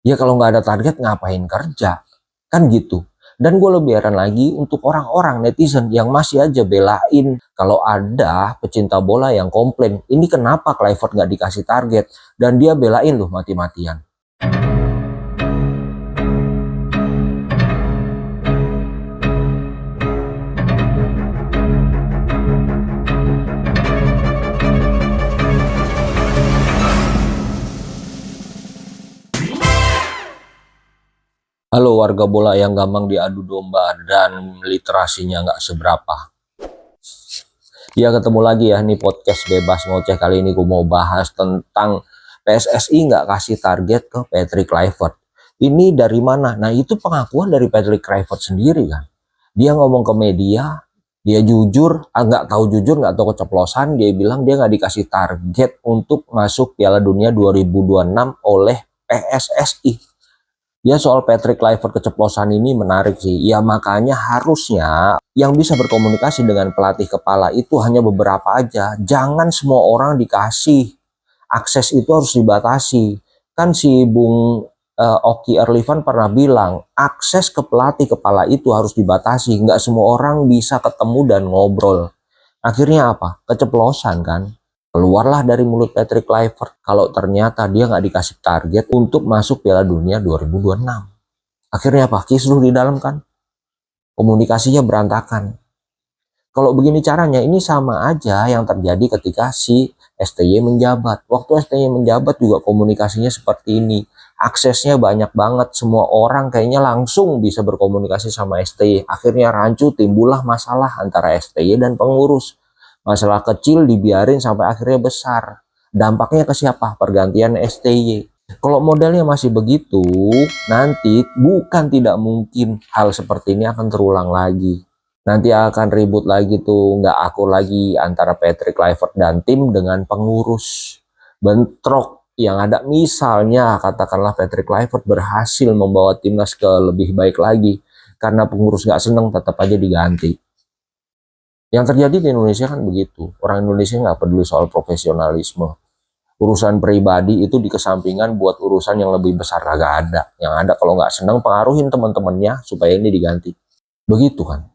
Ya kalau nggak ada target ngapain kerja? Kan gitu. Dan gue lebih heran lagi untuk orang-orang netizen yang masih aja belain kalau ada pecinta bola yang komplain, ini kenapa Kluivert nggak dikasih target? Dan dia belain loh mati-matian. Halo warga bola yang gampang diadu domba dan literasinya nggak seberapa. Ya ketemu lagi ya nih podcast bebas ngoceh. Kali ini gue mau bahas tentang PSSI nggak kasih target ke Patrick Kluivert. Ini dari mana? Nah itu pengakuan dari Patrick Kluivert sendiri kan. Dia ngomong ke media, dia jujur, nggak tahu jujur nggak tahu keceplosan. Dia bilang dia nggak dikasih target untuk masuk Piala Dunia 2026 oleh PSSI. Ya soal Patrick Kluivert keceplosan ini menarik sih. Ya makanya harusnya yang bisa berkomunikasi dengan pelatih kepala itu hanya beberapa aja. Jangan semua orang dikasih. Akses itu harus dibatasi. Kan si Bung Oki Erlivan pernah bilang, akses ke pelatih kepala itu harus dibatasi. Nggak semua orang bisa ketemu dan ngobrol. Akhirnya apa? Keceplosan kan? Keluarlah dari mulut Patrick Kluivert kalau ternyata dia nggak dikasih target untuk masuk Piala Dunia 2026. Akhirnya apa? Kisruh di dalam kan? Komunikasinya berantakan. Kalau begini caranya, ini sama aja yang terjadi ketika si STY menjabat. Waktu STY menjabat juga komunikasinya seperti ini. Aksesnya banyak banget, semua orang kayaknya langsung bisa berkomunikasi sama STY. Akhirnya rancu, timbullah masalah antara STY dan pengurus. Masalah kecil dibiarin sampai akhirnya besar. Dampaknya ke siapa? Pergantian STY. Kalau modelnya masih begitu, nanti bukan tidak mungkin hal seperti ini akan terulang lagi. Nanti akan ribut lagi tuh, nggak akur lagi antara Patrick Kluivert dan tim dengan pengurus. Bentrok yang ada, misalnya katakanlah Patrick Kluivert berhasil membawa timnas ke lebih baik lagi, karena pengurus nggak seneng tetap aja diganti. Yang terjadi di Indonesia kan begitu. Orang Indonesia nggak peduli soal profesionalisme. Urusan pribadi itu dikesampingkan buat urusan yang lebih besar kagak ada. Yang ada kalau nggak senang pengaruhin teman-temannya supaya ini diganti. Begitu kan.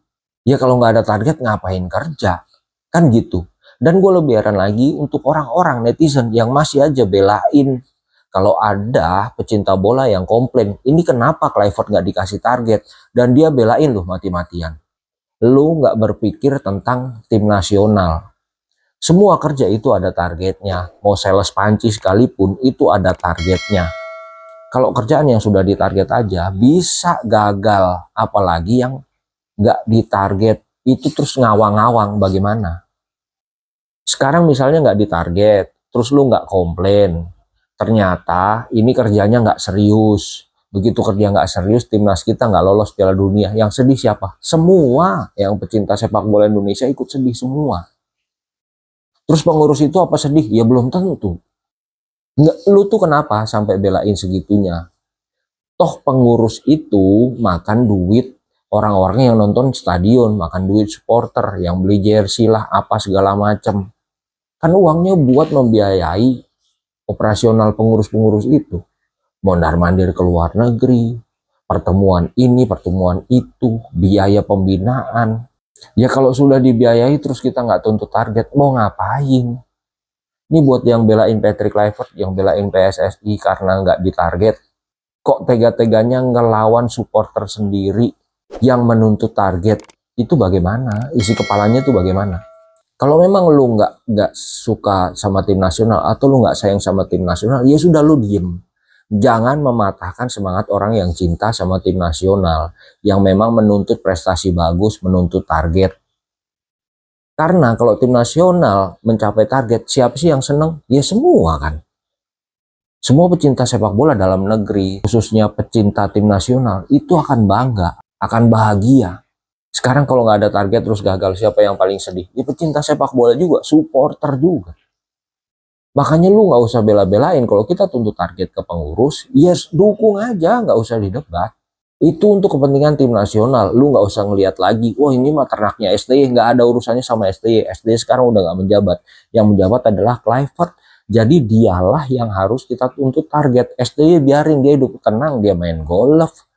Ya kalau nggak ada target ngapain kerja. Kan gitu. Dan gue lebih heran lagi untuk orang-orang netizen yang masih aja belain kalau ada pecinta bola yang komplain, ini kenapa Kluivert nggak dikasih target. Dan dia belain loh mati-matian. Lu nggak berpikir tentang tim nasional. Semua kerja itu ada targetnya. Mau sales panci sekalipun itu ada targetnya. Kalau kerjaan yang sudah ditarget aja bisa gagal. Apalagi yang nggak ditarget itu terus ngawang-ngawang bagaimana. Sekarang misalnya nggak ditarget, terus lu nggak komplain. Ternyata ini kerjanya nggak serius. Begitu kerja nggak serius, timnas kita nggak lolos Piala Dunia. Yang sedih siapa? Semua yang pecinta sepak bola Indonesia ikut sedih semua. Terus pengurus itu apa sedih? Ya belum tentu. Nggak, lu tuh kenapa sampai belain segitunya? Toh pengurus itu makan duit orang-orang yang nonton stadion, makan duit supporter, yang beli jersey lah, apa segala macam. Kan uangnya buat membiayai operasional pengurus-pengurus itu. Mondar-mandir ke luar negeri, pertemuan ini, pertemuan itu, biaya pembinaan. Ya kalau sudah dibiayai terus kita nggak tuntut target, mau ngapain? Ini buat yang belain Patrick Kluivert, yang belain PSSI karena nggak ditarget. Kok tega-teganya ngelawan supporter sendiri yang menuntut target? Itu bagaimana? Isi kepalanya itu bagaimana? Kalau memang lu nggak suka sama tim nasional atau lu nggak sayang sama tim nasional, ya sudah lu diem. Jangan mematahkan semangat orang yang cinta sama tim nasional, yang memang menuntut prestasi bagus, menuntut target. Karena kalau tim nasional mencapai target, siapa sih yang seneng? Ya semua kan. Semua pecinta sepak bola dalam negeri, khususnya pecinta tim nasional, itu akan bangga, akan bahagia. Sekarang kalau nggak ada target terus gagal, siapa yang paling sedih? Ya pecinta sepak bola juga, supporter juga. Makanya lu nggak usah bela-belain. Kalau kita tuntut target ke pengurus, ya dukung aja, nggak usah didebat. Itu untuk kepentingan tim nasional. Lu nggak usah ngelihat lagi, wah ini mah ternaknya STY, nggak ada urusannya sama STY. STY sekarang udah nggak menjabat. Yang menjabat adalah Kluivert Jadi dialah yang harus kita tuntut target. STY biarin dia hidup tenang, dia main golf,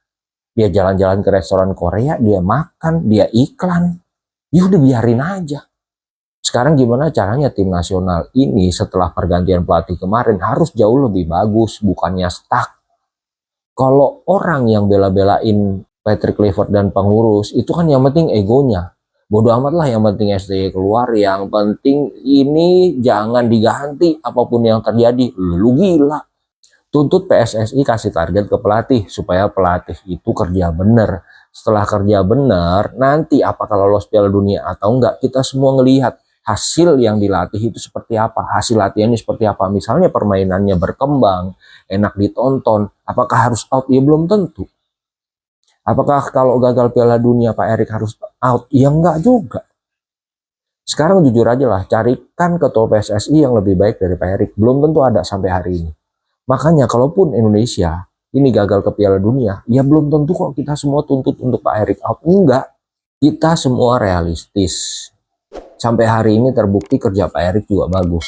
dia jalan-jalan ke restoran Korea, dia makan, dia iklan. Ya udah biarin aja. Sekarang gimana caranya tim nasional ini setelah pergantian pelatih kemarin harus jauh lebih bagus, bukannya stuck. Kalau orang yang bela-belain Patrick Kluivert dan pengurus, itu kan yang penting egonya. Bodoh amat lah, yang penting STY keluar, yang penting ini jangan diganti apapun yang terjadi. Lu gila. Tuntut PSSI kasih target ke pelatih supaya pelatih itu kerja bener. Setelah kerja bener, nanti apakah lolos Piala Dunia atau enggak, kita semua ngelihat hasil yang dilatih itu seperti apa, hasil latihannya seperti apa. Misalnya permainannya berkembang, enak ditonton, apakah harus out? Ya belum tentu. Apakah kalau gagal Piala Dunia Pak Erik harus out? Ya enggak juga. Sekarang jujur aja lah, carikan ketua PSSI yang lebih baik dari Pak Erik. Belum tentu ada sampai hari ini. Makanya kalaupun Indonesia ini gagal ke Piala Dunia, ya belum tentu kok kita semua tuntut untuk Pak Erik out. Enggak. Kita semua realistis. Sampai hari ini terbukti kerja Pak Erik juga bagus.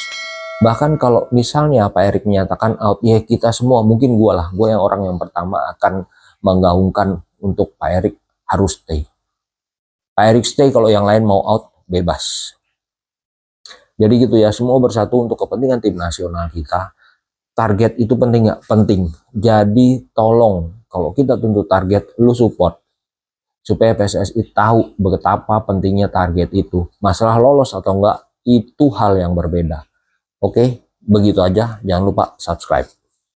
Bahkan kalau misalnya Pak Erik menyatakan out, ya kita semua, mungkin gue yang orang yang pertama akan menggaungkan untuk Pak Erik harus stay. Pak Erik stay, kalau yang lain mau out, bebas. Jadi gitu ya, semua bersatu untuk kepentingan tim nasional kita. Target itu penting nggak? Penting. Jadi tolong, kalau kita tuntut target, lu support. Supaya PSSI tahu betapa pentingnya target itu. Masalah lolos atau enggak, itu hal yang berbeda. Oke, begitu aja. Jangan lupa subscribe.